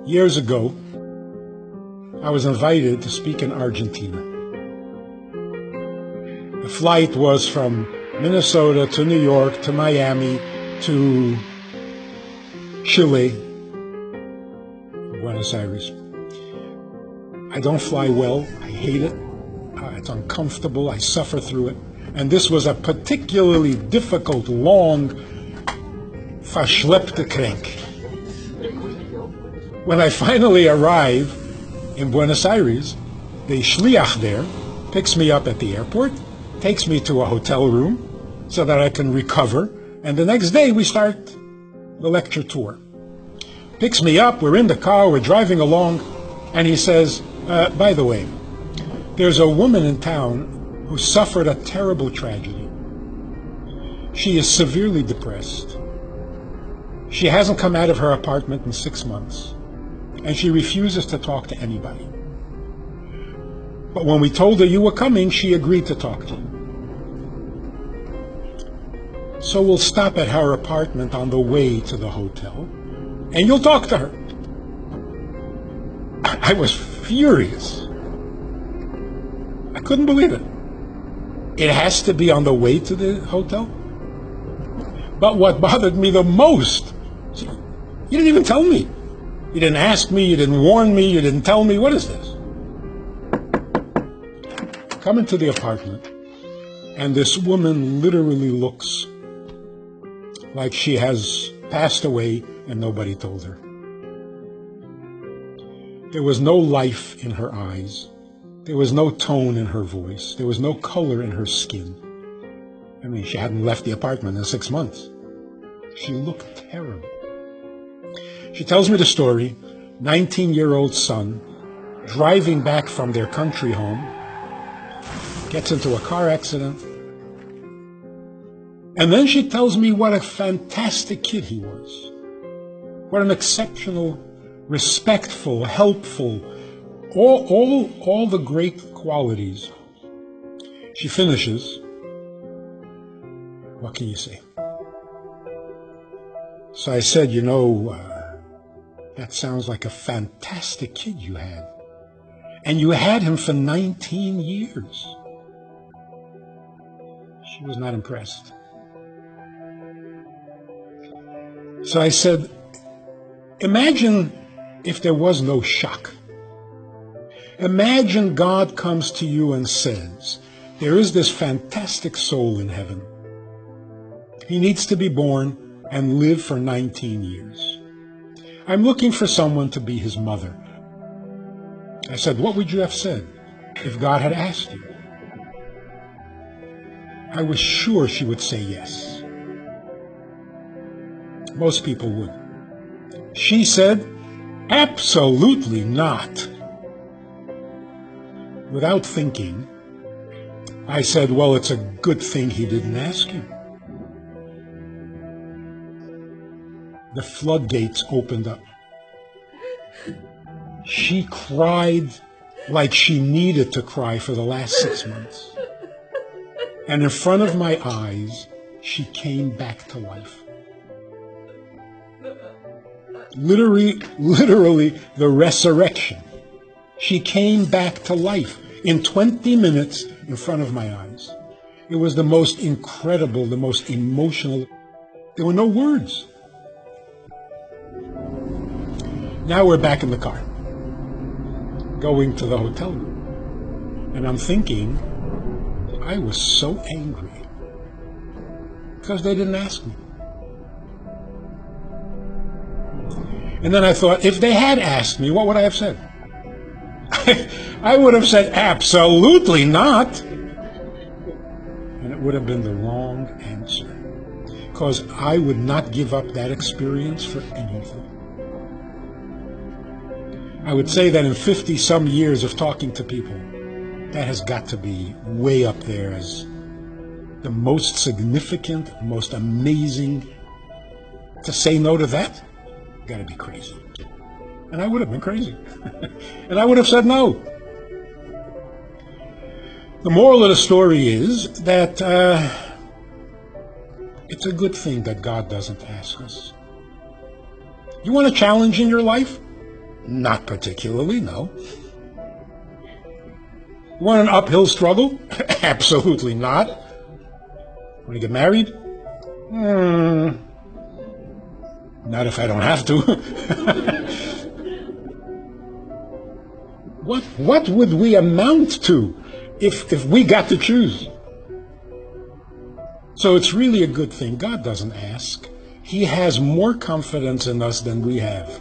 Years ago, I was invited to speak in Argentina. The flight was from Minnesota to New York to Miami to Chile, Buenos Aires. I don't fly well. I hate it. It's uncomfortable. I suffer through it. And this was a particularly difficult, long, verschleppte Krenk. When I finally arrive in Buenos Aires, the shliach there picks me up at the airport, takes me to a hotel room so that I can recover, and the next day we start the lecture tour. Picks me up, we're in the car, we're driving along, and he says, by the way, there's a woman in town who suffered a terrible tragedy. She is severely depressed. She hasn't come out of her apartment in 6 months. And she refuses to talk to anybody. But when we told her you were coming, she agreed to talk to you. So we'll stop at her apartment on the way to the hotel, and you'll talk to her. I was furious. I couldn't believe it. It has to be on the way to the hotel? But what bothered me the most, you didn't even tell me. You didn't ask me, you didn't warn me, you didn't tell me. What is this? Come into the apartment, and this woman literally looks like she has passed away and nobody told her. There was no life in her eyes. There was no tone in her voice. There was no color in her skin. I mean, she hadn't left the apartment in 6 months. She looked terrible. She tells me the story, 19-year-old son, driving back from their country home, gets into a car accident, and then she tells me what a fantastic kid he was. What an exceptional, respectful, helpful, all the great qualities. She finishes, what can you say? So I said, that sounds like a fantastic kid you had. And you had him for 19 years. She was not impressed. So I said, imagine if there was no shock. Imagine God comes to you and says, there is this fantastic soul in heaven. He needs to be born and live for 19 years. I'm looking for someone to be his mother. I said, what would you have said if God had asked you? I was sure she would say yes. Most people would. She said, absolutely not. Without thinking, I said, well, it's a good thing he didn't ask you. The floodgates opened up. She cried like she needed to cry for the last 6 months. And in front of my eyes, she came back to life. Literally the resurrection. She came back to life in 20 minutes in front of my eyes. It was the most incredible, the most emotional. There were no words. Now we're back in the car, going to the hotel room. And I'm thinking, I was so angry because they didn't ask me. And then I thought, if they had asked me, what would I have said? I would have said, absolutely not. And it would have been the wrong answer, because I would not give up that experience for anything. I would say that in 50-some years of talking to people, that has got to be way up there as the most significant, most amazing. To say no to that, got to be crazy. And I would have been crazy. And I would have said no. The moral of the story is that it's a good thing that God doesn't ask us. You want a challenge in your life? Not particularly, no. You want an uphill struggle? Absolutely not. Want to get married? Not if I don't have to. What would we amount to if we got to choose? So it's really a good thing. God doesn't ask. He has more confidence in us than we have.